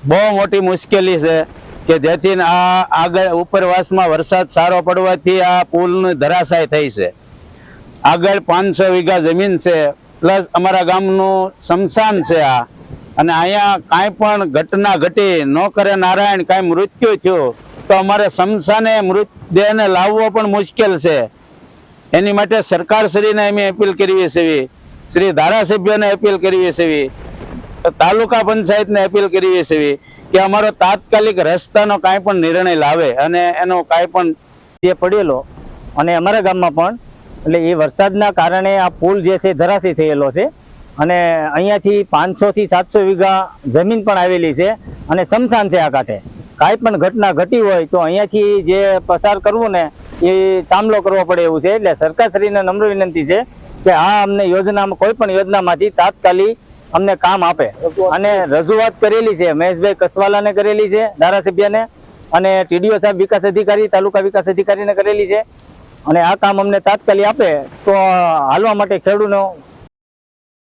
બહુ મોટી મુશ્કેલી છે કે જેથી આ આગળ ઉપરવાસમાં વરસાદ સારો પડવાથી આ પુલની ધરાશાય થઈ છે। આગળ 500 વીઘા જમીન છે, પ્લસ અમારા ગામનું સ્મશાન છે આ, અને અહીંયા કાંઈ પણ ઘટના ઘટી ન કરે નારાયણ કાંઈ મૃત્યુ થયું તો અમારે સ્મશાને મૃતદેહને લાવવો પણ મુશ્કેલ છે। એની માટે સરકારશ્રીને અમે અપીલ કરીએ છીએ, શ્રી ધારાસભ્યોને અપીલ કરીએ છીએ, તાલુકા પંચાયતને અપીલ કરીએ છીએ કે અમારો તાત્કાલિક રસ્તાનો કાંઈ પણ નિર્ણય લાવે અને એનો કાંઈ પણ જે પડેલો અને અમારા ગામમાં પણ એટલે એ વરસાદના કારણે આ પુલ જે છે ધરાશી થયેલો છે અને અહીંયાથી 500 થી 700 વીઘા જમીન પણ આવેલી છે અને સ્મશાન છે આ કાંઠે। કાંઈ પણ ઘટના ઘટી હોય તો અહીંયાથી જે પસાર કરવું ને એ ચામલો કરવો પડે એવું છે। એટલે સરકારશ્રીને નમ્ર વિનંતી છે કે આ અમને યોજનામાં કોઈ પણ યોજનામાંથી તાત્કાલિક અમને કામ આપે। અને રજૂઆત કરેલી છે, મહેશભાઈ કસવાલાને કરેલી છે ધારાસભ્યને, અને ટીડીઓ સાહેબ વિકાસ અધિકારી તાલુકા વિકાસ અધિકારીને કરેલી છે। અને આ કામ અમને તાત્કાલિક આપે તો હાલવા માટે ખેડૂતનો